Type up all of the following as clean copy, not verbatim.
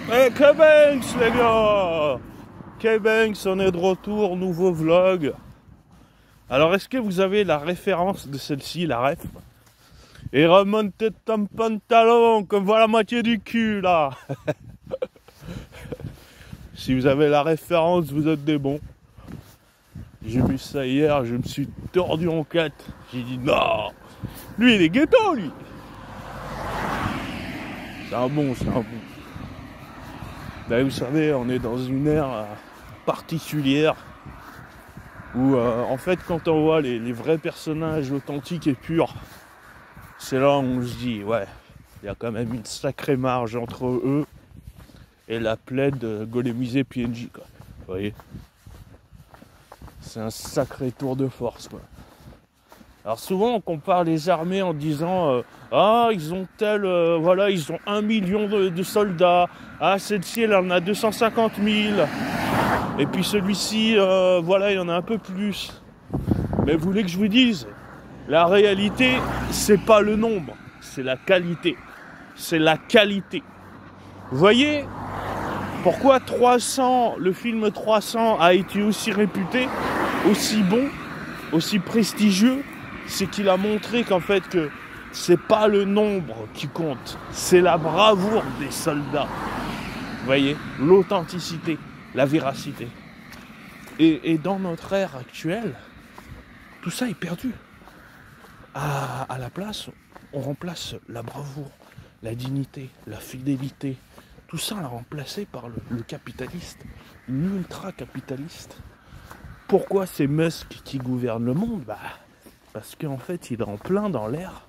Eh, K-Banks, les gars! K-Banks, on est de retour, nouveau vlog. Alors, est-ce que vous avez la référence de celle-ci, la ref? Et remonte ton pantalon, comme voilà la moitié du cul, là! Si vous avez la référence, vous êtes des bons. J'ai vu ça hier, je me suis tordu en quatre. J'ai dit non! Lui, il est ghetto, lui! C'est un bon, c'est un bon. Là, vous savez, on est dans une ère particulière où, en fait, quand on voit les vrais personnages authentiques et purs, c'est là où on se dit, ouais, il y a quand même une sacrée marge entre eux et la plaide golemisée PNJ, quoi. Vous voyez? C'est un sacré tour de force, quoi. Alors souvent on compare les armées en disant ah ils ont voilà ils ont 1 million de soldats, ah celle-ci elle en a 250 000 et puis celui-ci voilà il y en a un peu plus. Mais vous voulez que je vous dise, la réalité c'est pas le nombre, c'est la qualité. C'est la qualité. Vous voyez pourquoi 300, le film 300 a été aussi réputé, aussi bon, aussi prestigieux? C'est qu'il a montré qu'en fait que c'est pas le nombre qui compte, c'est la bravoure des soldats. Vous voyez, l'authenticité, la véracité. Et dans notre ère actuelle, tout ça est perdu. À la place, on remplace la bravoure, la dignité, la fidélité. Tout ça est remplacé par le capitaliste, l'ultra-capitaliste. Pourquoi c'est Musk qui gouverne le monde? Parce qu'en fait, il est en plein dans l'ère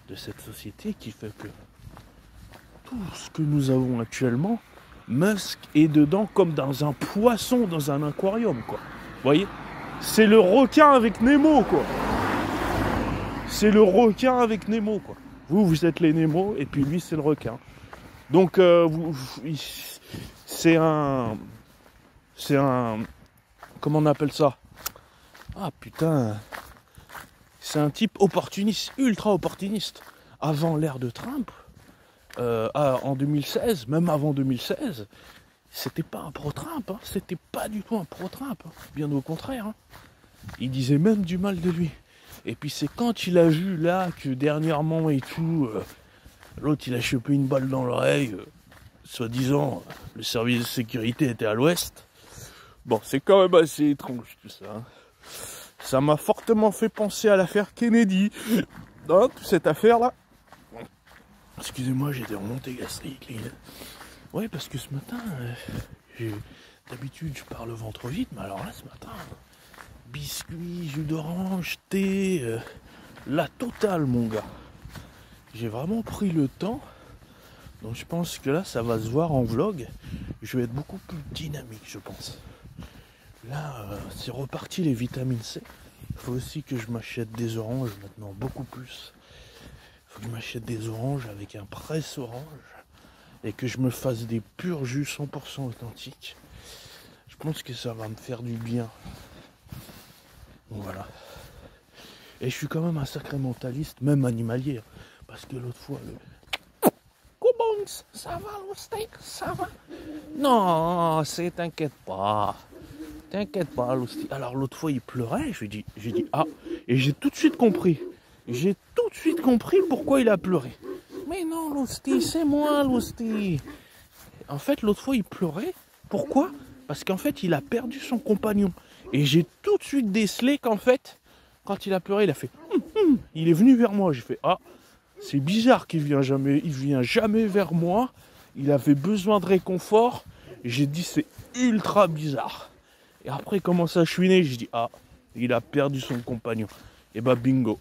de cette société qui fait que tout ce que nous avons actuellement, Musk est dedans comme dans un poisson dans un aquarium, quoi. Vous voyez? C'est le requin avec Nemo, quoi. C'est le requin avec Nemo, quoi. Vous êtes les Nemo, et puis lui, c'est le requin. Donc, c'est un... Comment on appelle ça? Ah, putain... C'est un type opportuniste, ultra opportuniste. Avant l'ère de Trump, en 2016, même avant 2016, c'était pas un pro-Trump, hein, c'était pas du tout un pro-Trump, hein, bien au contraire. Hein. Il disait même du mal de lui. Et puis c'est quand il a vu là que dernièrement et tout, l'autre il a chopé une balle dans l'oreille, soi-disant le service de sécurité était à l'ouest. Bon, c'est quand même assez étrange tout ça. Hein. Ça m'a fortement fait penser à l'affaire Kennedy. Hein, toute cette affaire-là. Excusez-moi, j'ai des remontées gastriques. Ouais, parce que ce matin, d'habitude, je pars le ventre vide, mais alors là, ce matin, biscuits, jus d'orange, thé, la totale, mon gars. J'ai vraiment pris le temps. Donc je pense que là, ça va se voir en vlog. Je vais être beaucoup plus dynamique, je pense. Là, c'est reparti les vitamines C. Il faut aussi que je m'achète des oranges maintenant, beaucoup plus. Il faut que je m'achète des oranges avec un presse-orange et que je me fasse des purs jus 100% authentiques. Je pense que ça va me faire du bien. Donc voilà. Et je suis quand même un sacré mentaliste, même animalier. Parce que l'autre fois, Comment ça va le steak? Ça va? Non, t'inquiète pas. T'inquiète pas, l'hostie. Alors l'autre fois il pleurait, j'ai dit ah, et j'ai tout de suite compris. J'ai tout de suite compris pourquoi il a pleuré. Mais non, l'hostie, c'est moi l'hostie. En fait, l'autre fois il pleurait. Pourquoi? Parce qu'en fait il a perdu son compagnon. Et j'ai tout de suite décelé qu'en fait, quand il a pleuré, il a fait il est venu vers moi. J'ai fait ah, c'est bizarre qu'il vient jamais vers moi. Il avait besoin de réconfort. Et j'ai dit c'est ultra bizarre. Et après, il commence à chouiner, je dis, ah, il a perdu son compagnon. Et bah, bingo.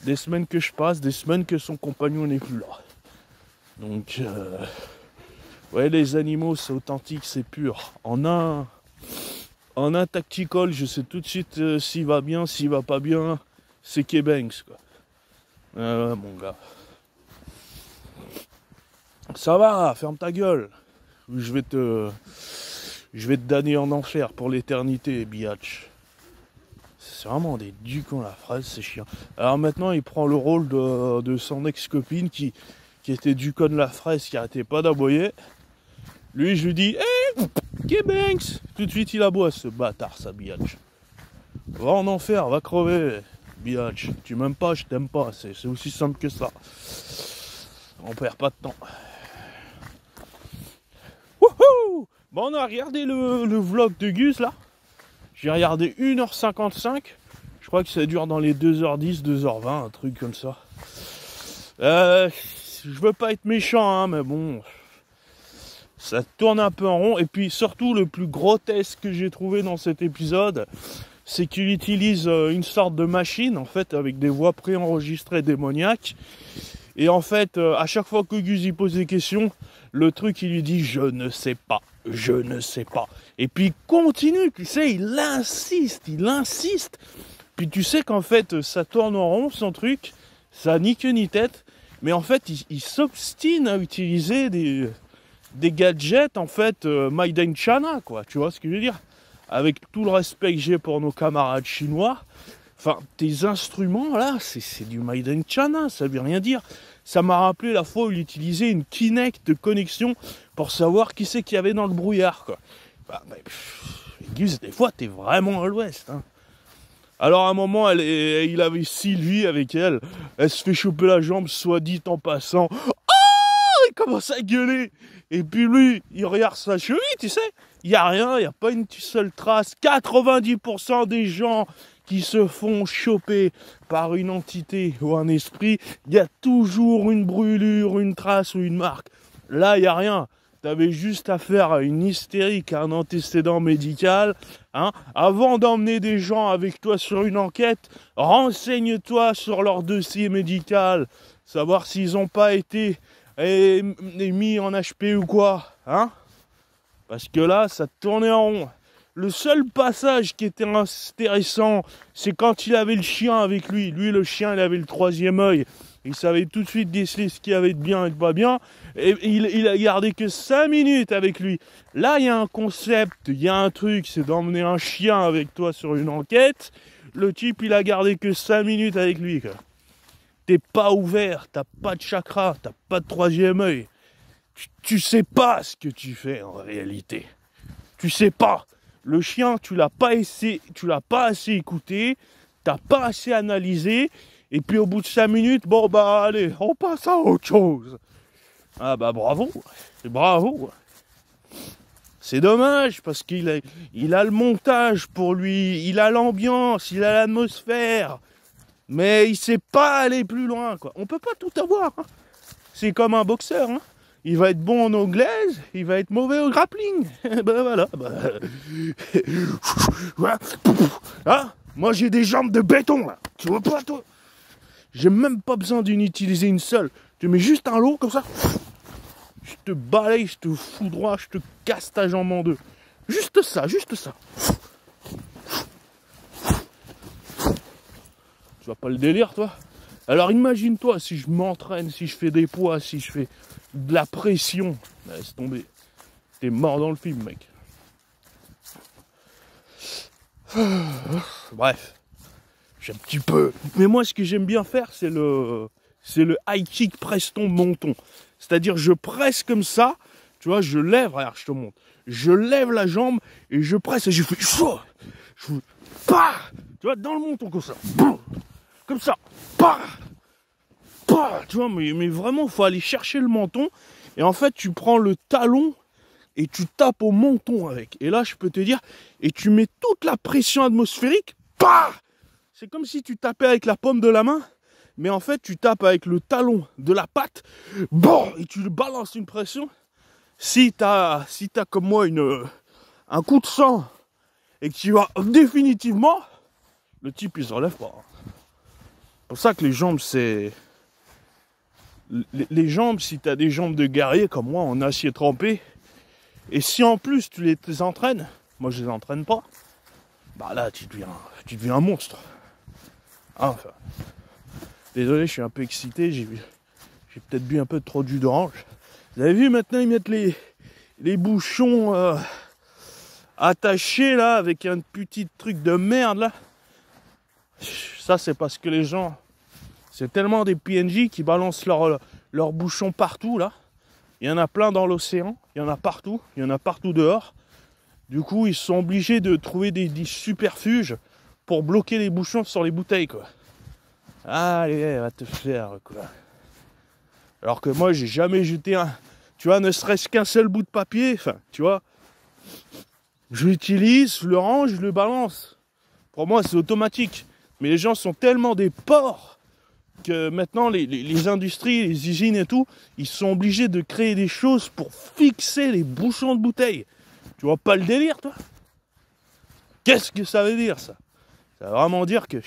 Des semaines que je passe, des semaines que son compagnon n'est plus là. Donc, ouais, les animaux, c'est authentique, c'est pur. En un tactical, je sais tout de suite s'il va bien, s'il va pas bien. C'est K-Banks, quoi. Mon gars. Ça va, ferme ta gueule. Je vais te damner en enfer pour l'éternité, biatch. C'est vraiment des ducons la phrase, c'est chiant. Alors maintenant, il prend le rôle de son ex-copine qui était duconne la fraise, qui arrêtait pas d'aboyer. Lui, je lui dis, hé, Kebanks. Tout de suite, il aboie, ce bâtard, ça, biatch. Va en enfer, va crever, biatch. Tu m'aimes pas, je t'aime pas. C'est aussi simple que ça. On perd pas de temps. Wouhou! Bon, on a regardé le vlog de Gus, là. J'ai regardé 1h55. Je crois que ça dure dans les 2h10, 2h20, un truc comme ça. Je veux pas être méchant, hein, mais bon... Ça tourne un peu en rond. Et puis surtout, le plus grotesque que j'ai trouvé dans cet épisode, c'est qu'il utilise une sorte de machine, en fait, avec des voix préenregistrées démoniaques. Et en fait, à chaque fois que Gus y pose des questions, le truc, il lui dit « je ne sais pas, je ne sais pas ». Et puis il continue, tu sais, il insiste. Puis tu sais qu'en fait, ça tourne en rond, son truc, ça ni queue ni tête. Mais en fait, il s'obstine à utiliser des gadgets, en fait, made in China, quoi. Tu vois ce que je veux dire? Avec tout le respect que j'ai pour nos camarades chinois, enfin, tes instruments, là, c'est du made in China, ça veut rien dire. Ça m'a rappelé la fois où il utilisait une Kinect de connexion pour savoir qui c'est qu'il y avait dans le brouillard, quoi. Bah, Gus, des fois, t'es vraiment à l'ouest, hein. Alors, à un moment, il avait Sylvie avec elle. Elle se fait choper la jambe, soit dit en passant. Oh, il commence à gueuler. Et puis lui, il regarde sa cheville, tu sais. Il n'y a rien, il n'y a pas une seule trace. 90% des gens qui se font choper par une entité ou un esprit, il y a toujours une brûlure, une trace ou une marque. Là, il n'y a rien. Tu avais juste affaire à une hystérique, à un antécédent médical. Hein. Avant d'emmener des gens avec toi sur une enquête, renseigne-toi sur leur dossier médical. Savoir s'ils n'ont pas été mis en HP ou quoi. Hein. Parce que là, ça tournait en rond. Le seul passage qui était intéressant, c'est quand il avait le chien avec lui. Lui, le chien, il avait le troisième œil. Il savait tout de suite déceler ce qu'il y avait de bien et de pas bien. Et il a gardé que 5 minutes avec lui. Là, il y a un concept, il y a un truc, c'est d'emmener un chien avec toi sur une enquête. Le type, il a gardé que 5 minutes avec lui, quoi. T'es pas ouvert, t'as pas de chakra, t'as pas de troisième œil. Tu sais pas ce que tu fais en réalité. Tu sais pas. Le chien, tu l'as pas assez écouté, t'as pas assez analysé, et puis au bout de 5 minutes, bon bah allez, on passe à autre chose. Ah bah bravo. C'est dommage parce qu'il a le montage pour lui, il a l'ambiance, il a l'atmosphère, mais il sait pas aller plus loin, quoi. On peut pas tout avoir, hein. C'est comme un boxeur, hein. Il va être bon en anglaise, il va être mauvais au grappling. Ben voilà. Hein, moi j'ai des jambes de béton là. Tu vois pas toi? J'ai même pas besoin d'en utiliser une seule. Tu mets juste un lot comme ça. Je te balaye, je te foudroie, je te casse ta jambe en deux. Juste ça. Tu vois pas le délire, toi? Alors imagine-toi si je m'entraîne, si je fais des poids, si je fais de la pression. Laisse tomber. T'es mort dans le film, mec. Bref. J'ai un petit peu. Mais moi, ce que j'aime bien faire, c'est le high kick preston menton. C'est-à-dire, je presse comme ça. Tu vois, je lève, regarde, je te montre. Je lève la jambe et je presse et je fais chaud. Tu vois, dans le menton comme ça. Comme ça. Tu vois, mais vraiment, il faut aller chercher le menton. Et en fait, tu prends le talon et tu tapes au menton avec. Et là, je peux te dire, et tu mets toute la pression atmosphérique. C'est comme si tu tapais avec la paume de la main. Mais en fait, tu tapes avec le talon de la patte. Et tu balances une pression. Si t'as comme moi un coup de sang et que tu vas définitivement, le type, il se relève pas. C'est pour ça que les jambes, c'est... Les jambes, si tu as des jambes de guerrier comme moi en acier trempé, et si en plus tu les entraînes, moi je les entraîne pas, bah là tu deviens un monstre. Ah, enfin, désolé, je suis un peu excité, j'ai peut-être bu un peu trop de jus d'orange. Vous avez vu, maintenant ils mettent les bouchons attachés là avec un petit truc de merde là. Ça c'est parce que les gens... C'est tellement des PNJ qui balancent leurs bouchons partout, là. Il y en a plein dans l'océan, il y en a partout dehors. Du coup, ils sont obligés de trouver des subterfuges pour bloquer les bouchons sur les bouteilles, quoi. Allez, va te faire, quoi. Alors que moi, j'ai jamais jeté tu vois, ne serait-ce qu'un seul bout de papier, enfin, tu vois. Je l'utilise, je le range, je le balance. Pour moi, c'est automatique. Mais les gens sont tellement des porcs que maintenant, les industries, les usines et tout, ils sont obligés de créer des choses pour fixer les bouchons de bouteilles. Tu vois pas le délire, toi? Qu'est-ce que ça veut dire, ça? Ça veut vraiment dire que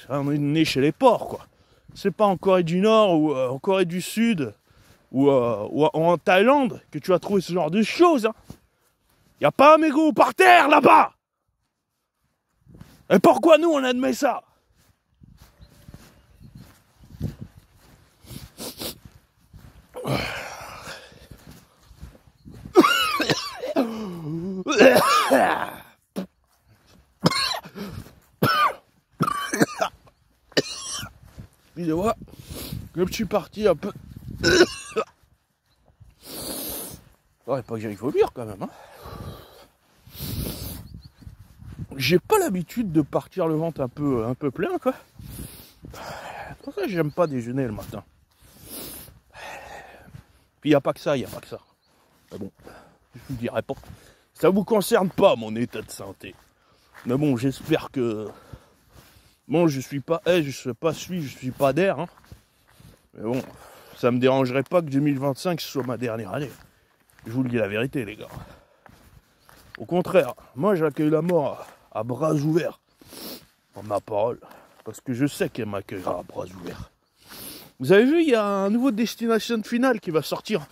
on est né chez les porcs, quoi. C'est pas en Corée du Nord ou en Corée du Sud ou en Thaïlande que tu vas trouver ce genre de choses, hein. Y a pas un mégot par terre, là-bas! Et pourquoi nous, on admet ça? Excusez-moi, comme je suis parti un peu... Ouais, pas que j'aille vomir quand même, hein. J'ai pas l'habitude de partir le ventre un peu plein, quoi. C'est pour ça que j'aime pas déjeuner le matin. Puis y a pas que ça. Mais bon, je vous dirai pas. Ça vous concerne pas, mon état de santé. Mais bon, j'espère que... Bon, je suis pas d'air, hein. Mais bon, ça me dérangerait pas que 2025 soit ma dernière année. Je vous le dis la vérité, les gars. Au contraire, moi j'accueille la mort à bras ouverts. En ma parole. Parce que je sais qu'elle m'accueillera à bras ouverts. Vous avez vu, il y a un nouveau Destination Final qui va sortir.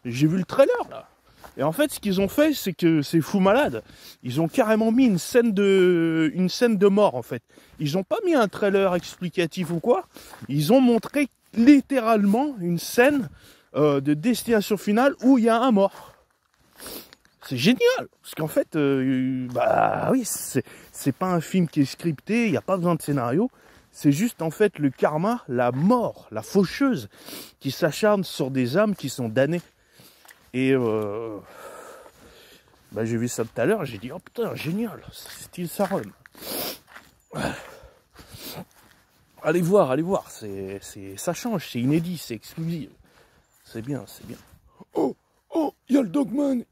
J'ai vu le trailer, là. Et en fait, ce qu'ils ont fait, c'est que c'est fou malade. Ils ont carrément mis une scène de mort, en fait. Ils n'ont pas mis un trailer explicatif ou quoi. Ils ont montré littéralement une scène de Destination Finale où il y a un mort. C'est génial. Parce qu'en fait, bah oui, c'est pas un film qui est scripté, il n'y a pas besoin de scénario. C'est juste en fait le karma, la mort, la faucheuse qui s'acharne sur des âmes qui sont damnées. Et bah, j'ai vu ça tout à l'heure, j'ai dit oh putain génial, c'est style Saron. Allez voir, ça change, c'est inédit, c'est exclusif. C'est bien. Oh, il y a le Dogman,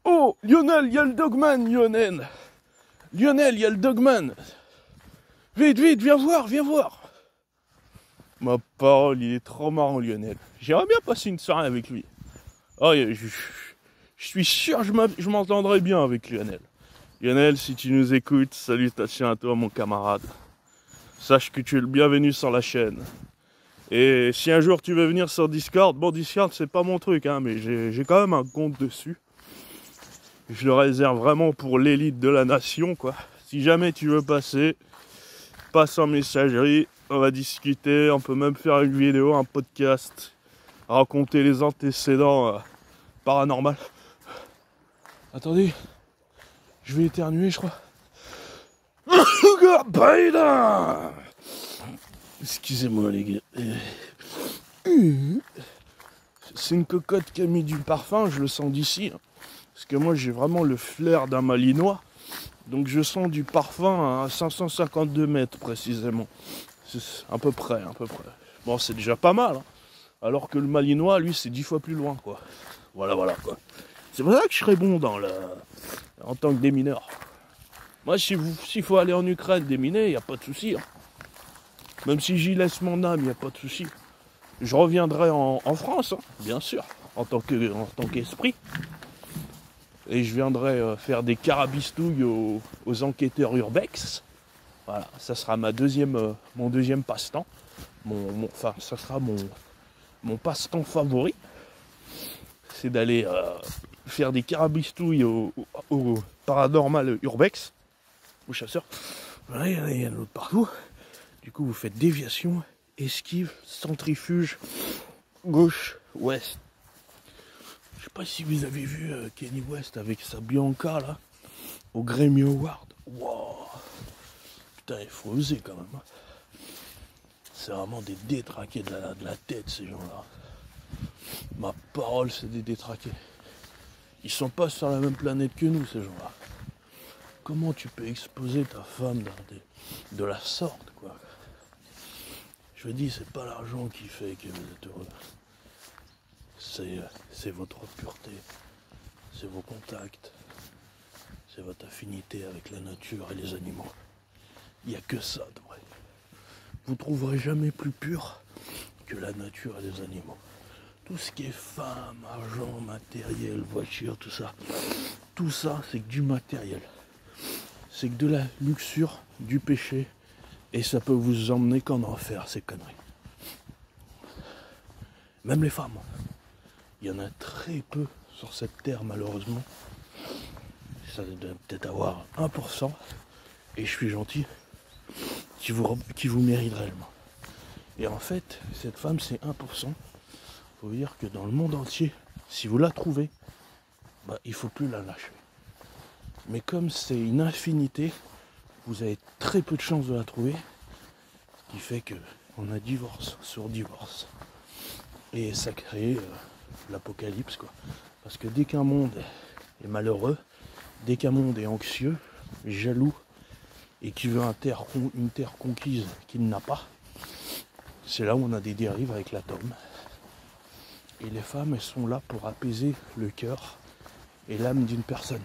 oh Lionel, il y a le Dogman, Lionel, il y a le Dogman. Vite, viens voir. Ma parole, il est trop marrant, Lionel. J'aimerais bien passer une soirée avec lui. Oh, je suis sûr je m'entendrai bien avec Lionel. Lionel, si tu nous écoutes, salutations à toi, mon camarade. Sache que tu es le bienvenu sur la chaîne. Et si un jour tu veux venir sur Discord, bon, Discord, c'est pas mon truc, hein, mais j'ai quand même un compte dessus. Je le réserve vraiment pour l'élite de la nation, quoi. Si jamais tu veux passer, passe en messagerie, on va discuter, on peut même faire une vidéo, un podcast, raconter les antécédents paranormal. Attendez, je vais éternuer, je crois. Excusez-moi, les gars. C'est une cocotte qui a mis du parfum, je le sens d'ici. Hein. Parce que moi, j'ai vraiment le flair d'un Malinois. Donc, je sens du parfum à 552 mètres, précisément. C'est à peu près. Bon, c'est déjà pas mal. Hein. Alors que le Malinois, lui, c'est 10 fois plus loin, quoi. Voilà, quoi. C'est pour ça que je serais bon en tant que démineur. Moi, s'il faut aller en Ukraine déminer, il n'y a pas de souci. Hein. Même si j'y laisse mon âme, il n'y a pas de souci. Je reviendrai en France, hein, bien sûr, en tant qu'esprit. Et je viendrai faire des carabistouilles aux enquêteurs urbex. Voilà, ça sera mon deuxième passe-temps. Ça sera mon passe-temps favori. C'est d'aller faire des carabistouilles au paranormal urbex, aux chasseurs. Voilà, il y en a d'autres partout. Du coup, vous faites déviation, esquive, centrifuge, gauche, ouest. Je sais pas si vous avez vu Kenny West avec sa Bianca là, au Grammy Award. Wow. Putain, il faut oser quand même. Hein. C'est vraiment des détraqués de la tête, ces gens-là. Ma parole, c'est des détraqués. Ils sont pas sur la même planète que nous, ces gens-là. Comment tu peux exposer ta femme de la sorte, quoi? Je dis, c'est pas l'argent qui fait que vous êtes heureux. C'est votre pureté, c'est vos contacts, c'est votre affinité avec la nature et les animaux. Il n'y a que ça de vrai. Vous ne trouverez jamais plus pur que la nature et les animaux. Tout ce qui est femme, argent, matériel, voiture, tout ça, c'est que du matériel. C'est que de la luxure, du péché, et ça peut vous emmener qu'en enfer, ces conneries. Même les femmes. Il y en a très peu sur cette terre, malheureusement. Ça doit peut-être avoir 1%, et je suis gentil, qui vous mérite réellement. Et en fait, cette femme, c'est 1%. Faut dire que dans le monde entier, si vous la trouvez, il ne faut plus la lâcher. Mais comme c'est une infinité, vous avez très peu de chances de la trouver, ce qui fait qu'on a divorce sur divorce. Et ça crée l'apocalypse, quoi. Parce que dès qu'un monde est malheureux, dès qu'un monde est anxieux, jaloux, et qui veut une terre conquise qu'il n'a pas, c'est là où on a des dérives avec l'atome. Et les femmes, elles sont là pour apaiser le cœur et l'âme d'une personne.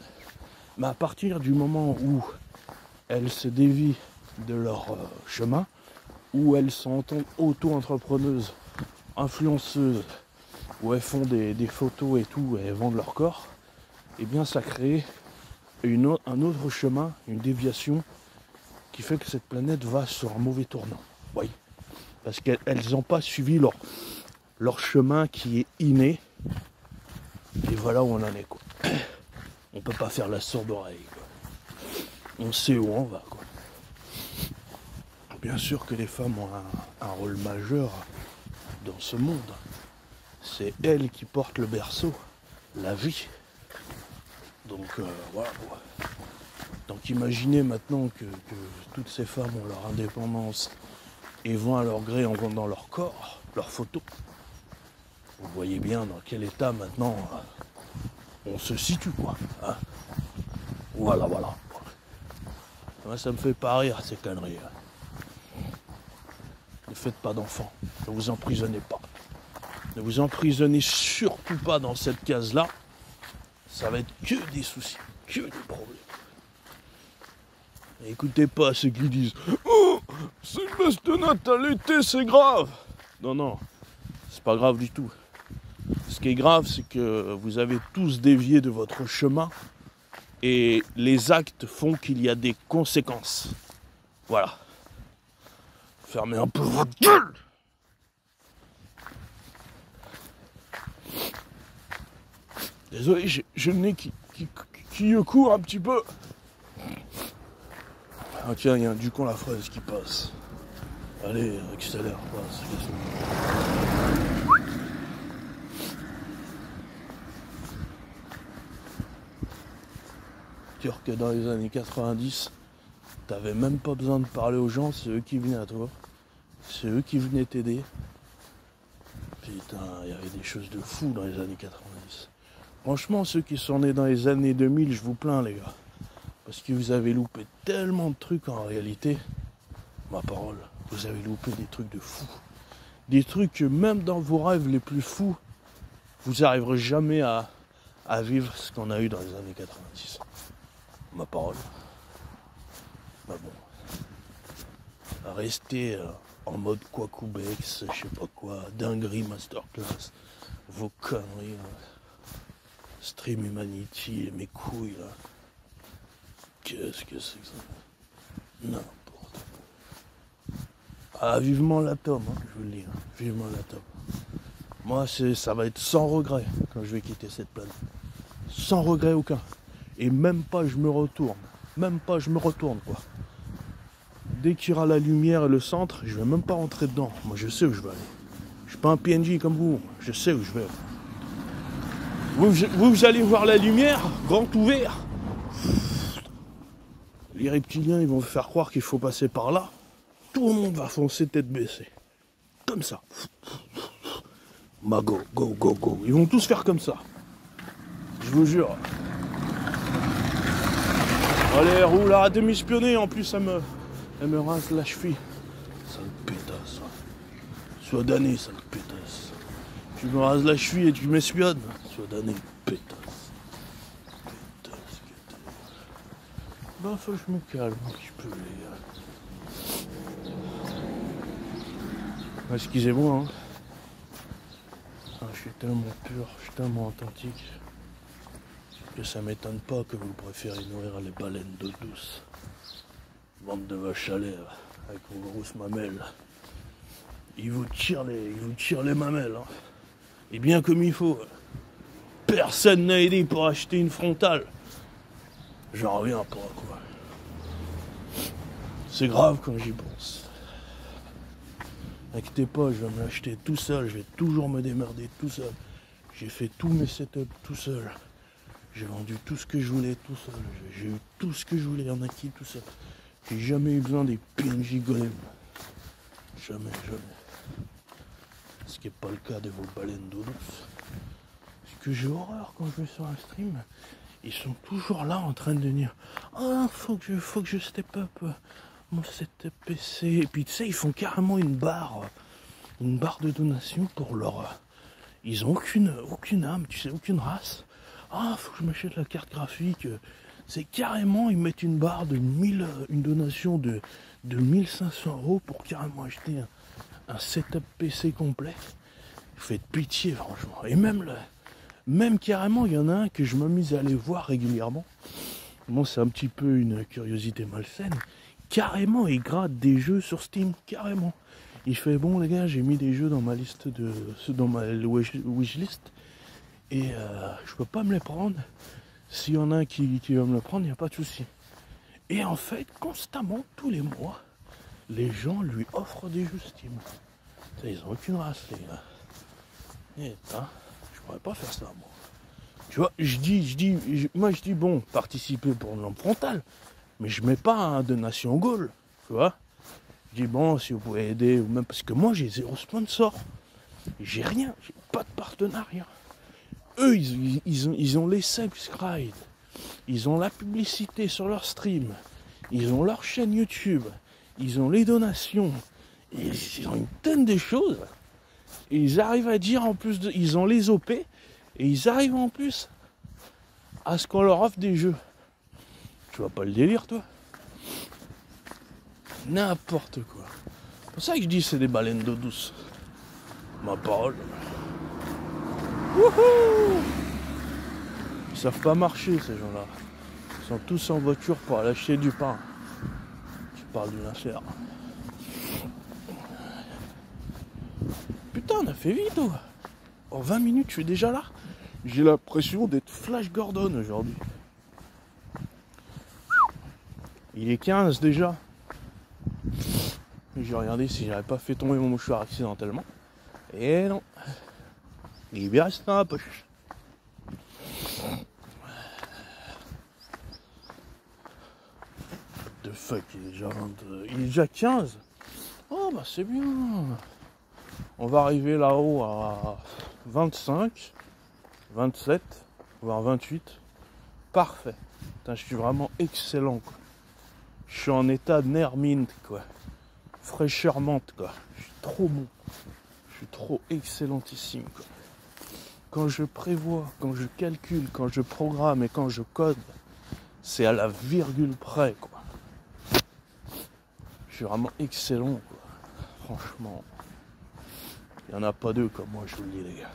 Mais à partir du moment où elles se dévient de leur chemin, où elles sont auto-entrepreneuses, influenceuses, où elles font des photos et tout, et elles vendent leur corps, eh bien ça crée un autre chemin, une déviation, qui fait que cette planète va sur un mauvais tournant. Oui. Parce qu'elles n'ont pas suivi leur chemin qui est inné. Et voilà où on en est, quoi. On peut pas faire la sourde oreille, quoi. On sait où on va, quoi. Bien sûr que les femmes ont un rôle majeur dans ce monde. C'est elles qui portent le berceau, la vie. Donc voilà. Donc imaginez maintenant que toutes ces femmes ont leur indépendance et vont à leur gré en vendant leur corps, leurs photos. Vous voyez bien dans quel état maintenant on se situe, quoi. Hein, voilà. Moi, ça me fait pas rire, ces conneries. Ne faites pas d'enfants, ne vous emprisonnez pas. Ne vous emprisonnez surtout pas dans cette case-là. Ça va être que des soucis, que des problèmes. Écoutez pas ceux qui disent « Oh, c'est une baisse de natalité, c'est grave !» Non, c'est pas grave du tout. Ce qui est grave, c'est que vous avez tous dévié de votre chemin et les actes font qu'il y a des conséquences. Voilà. Fermez un peu votre gueule. Désolé, j'ai le nez qui court un petit peu. Ah tiens, il y a un Ducon la fraise qui passe. Allez, accélère, passe. Sûr que dans les années 90, t'avais même pas besoin de parler aux gens, c'est eux qui venaient à toi. C'est eux qui venaient t'aider. Putain, il y avait des choses de fou dans les années 90. Franchement, ceux qui sont nés dans les années 2000, je vous plains, les gars. Parce que vous avez loupé tellement de trucs en réalité. Ma parole, vous avez loupé des trucs de fou. Des trucs que même dans vos rêves les plus fous, vous n'arriverez jamais à vivre ce qu'on a eu dans les années 90. Ma parole. Bah bon. Restez en mode Quacoubex, je sais pas quoi, dinguerie masterclass, vos conneries, Stream Humanity et mes couilles là. Qu'est-ce que c'est que ça? N'importe quoi. Ah, vivement l'atome, hein, je vous le dis, hein, vivement l'atome. Moi, ça va être sans regret quand je vais quitter cette planète. Sans regret aucun. Et même pas je me retourne. Quoi. Dès qu'il y aura la lumière et le centre, je vais même pas rentrer dedans. Moi, je sais où je vais aller. Je suis pas un PNJ comme vous. Je sais où je vais. Vous allez voir la lumière, grand ouvert. Les reptiliens, ils vont vous faire croire qu'il faut passer par là. Tout le monde va foncer tête baissée. Comme ça. Go, go, go, go. Ils vont tous faire comme ça. Je vous jure. Allez, roule, arrête de m'espionner. En plus, elle me rince la cheville. Sale pétasse. Sois damné, sale pétasse. Tu me rases la cheville et tu m'espionnes. Sois damné, pétasse. Pétasse, pétasse. Bah, faut que je me calme un petit peu, les gars. Excusez-moi, hein. Je suis tellement pur, je suis tellement authentique que ça m'étonne pas que vous préférez nourrir les baleines d'eau douce. Bande de vaches à lait avec vos grosses mamelles. Ils vous tirent les mamelles. Hein. Et bien comme il faut. Personne n'a aidé pour acheter une frontale. J'en reviens pas, quoi. C'est grave quand j'y pense. Inquiétez pas, je vais me l'acheter tout seul, je vais toujours me démerder tout seul. J'ai fait tous mes setups tout seul. J'ai vendu tout ce que je voulais tout seul. J'ai eu tout ce que je voulais en acquis tout seul. J'ai jamais eu besoin des PNJ golems. Jamais, jamais. Ce qui n'est pas le cas de vos baleines d'eau douce. Ce que j'ai horreur quand je vais sur un stream, ils sont toujours là en train de dire « Ah, faut que je step up mon setup PC. » Et puis tu sais, ils font carrément une barre de donation pour leur... Ils ont aucune âme, tu sais, aucune race. Ah, faut que je m'achète la carte graphique. C'est carrément, ils mettent une barre de 1000, une donation de 1500 € pour carrément acheter un setup PC complet. Faites pitié, franchement. Et même carrément, il y en a un que je m'amuse à aller voir régulièrement. Bon, c'est un petit peu une curiosité malsaine. Carrément, il gratte des jeux sur Steam, carrément. Il fait, bon les gars, j'ai mis des jeux dans ma liste dans ma wishlist. Et je peux pas me les prendre. S'il y en a un qui va me le prendre, il n'y a pas de souci. Et en fait, constamment, tous les mois, les gens lui offrent des jeux Steam. Ça, ils ont aucune race, les gars. Et, je pourrais pas faire ça, moi. Tu vois, moi je dis, bon, participer pour une lampe frontale, mais je mets pas un donation goal, tu vois. Je dis, bon, si vous pouvez aider, ou même, parce que moi j'ai 0 sponsor. J'ai rien, j'ai pas de partenariat. Eux, ils ont les subscribes, ils ont la publicité sur leur stream, ils ont leur chaîne YouTube, ils ont les donations, ils ont une tonne de choses. Et ils arrivent à dire en plus, ils ont les OP, et ils arrivent en plus à ce qu'on leur offre des jeux. Tu vois pas le délire, toi? N'importe quoi. C'est pour ça que je dis c'est des baleines d'eau douce. Ma parole. Wouhou! Ils savent pas marcher, ces gens-là. Ils sont tous en voiture pour aller acheter du pain. Tu parles d'une affaire. Putain, on a fait vite, oh. En 20 minutes, je suis déjà là. J'ai l'impression d'être Flash Gordon aujourd'hui. Il est 15 déjà. J'ai regardé si j'avais pas fait tomber mon mouchoir accidentellement. Et non. Il est bien resté dans la poche. The fuck, il est déjà 22. Il est déjà 15. Oh bah c'est bien. On va arriver là-haut à 25, 27, voire 28. Parfait. Putain, je suis vraiment excellent, quoi. Je suis en état de nerf mint, quoi. Fraîcheur menthe, quoi. Je suis trop bon. Je suis trop excellentissime, quoi. Quand je prévois, quand je calcule, quand je programme et quand je code, c'est à la virgule près, quoi. Je suis vraiment excellent, quoi. Franchement. Il n'y en a pas deux comme moi, je vous le dis, les gars.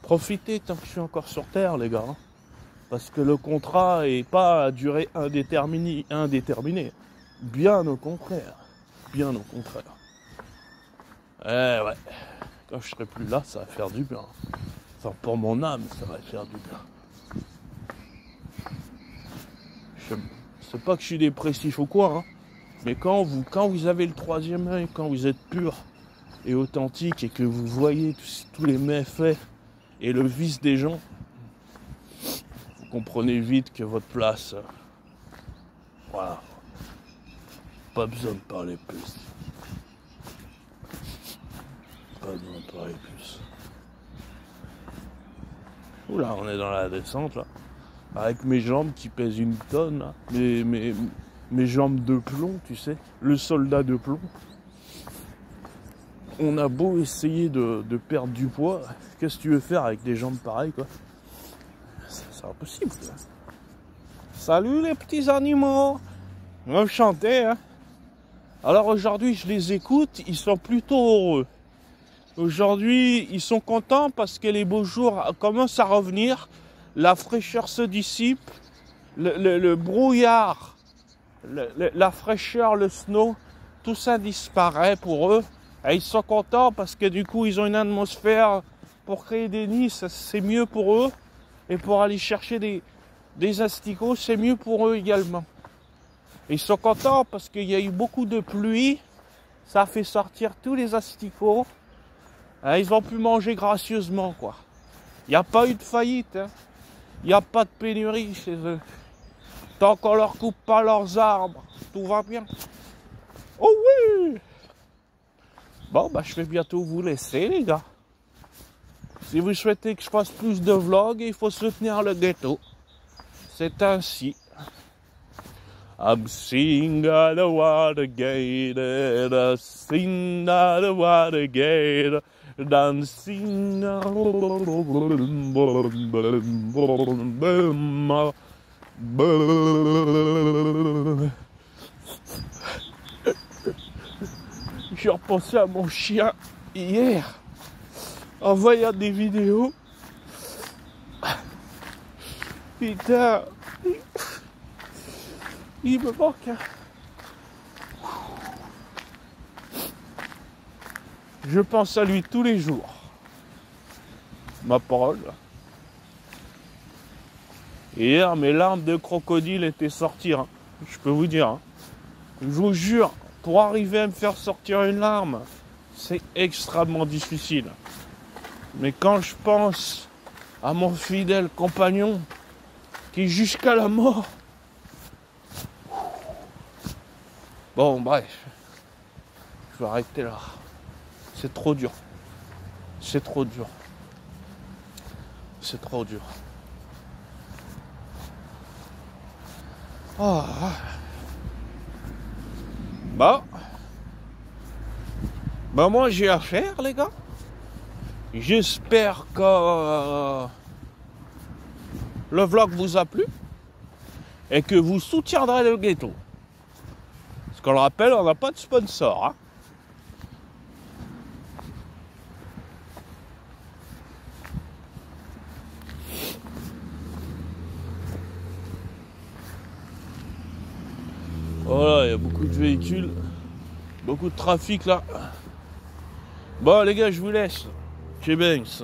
Profitez tant que je suis encore sur Terre, les gars. Hein, parce que le contrat n'est pas à durée indéterminée. Bien au contraire. Bien au contraire. Ouais. Quand je serai plus là, ça va faire du bien. Enfin, pour mon âme, ça va faire du bien. C'est pas que je suis dépressif ou quoi, hein, mais quand vous avez le troisième œil, quand vous êtes pur et authentique et que vous voyez tous les méfaits et le vice des gens, vous comprenez vite que votre place, voilà, pas besoin de parler plus. Pas besoin de parler plus. Oula, on est dans la descente là. Avec mes jambes qui pèsent 1 tonne là. Mes jambes de plomb, tu sais. Le soldat de plomb. On a beau essayer de perdre du poids. Qu'est-ce que tu veux faire avec des jambes pareilles quoi? C'est impossible. Quoi. Salut les petits animaux. Enchanté hein. Alors aujourd'hui je les écoute, ils sont plutôt heureux. Aujourd'hui ils sont contents parce que les beaux jours commencent à revenir. La fraîcheur se dissipe. Le brouillard, la fraîcheur, le snow, tout ça disparaît pour eux. Et ils sont contents parce que du coup ils ont une atmosphère pour créer des nids, c'est mieux pour eux. Et pour aller chercher des asticots, c'est mieux pour eux également. Ils sont contents parce qu'il y a eu beaucoup de pluie. Ça a fait sortir tous les asticots. Et ils ont pu manger gracieusement, quoi. Il n'y a pas eu de faillite. Hein. Il n'y a pas de pénurie chez eux. Tant qu'on leur coupe pas leurs arbres, tout va bien. Oh oui! Bon, bah je vais bientôt vous laisser, les gars. Si vous souhaitez que je fasse plus de vlogs, il faut soutenir le ghetto. C'est ainsi. I'm singing at the water gate, I sing at the water gate, dancing. J'ai repensé à mon chien hier. En voyant des vidéos, putain, il me manque. Hein. Je pense à lui tous les jours. Ma parole. Hier, mes larmes de crocodile étaient sorties. Hein. Je peux vous dire. Hein. Je vous jure, pour arriver à me faire sortir une larme, c'est extrêmement difficile. Mais quand je pense à mon fidèle compagnon qui jusqu'à la mort... Bon, bref. Je vais arrêter là. C'est trop dur. C'est trop dur. C'est trop dur. Oh. Bon. Ben moi j'ai affaire les gars. J'espère que le vlog vous a plu et que vous soutiendrez le ghetto. Parce qu'on le rappelle, on n'a pas de sponsor. Hein. Voilà, il y a beaucoup de véhicules, beaucoup de trafic là. Bon les gars, je vous laisse. Chez Banks.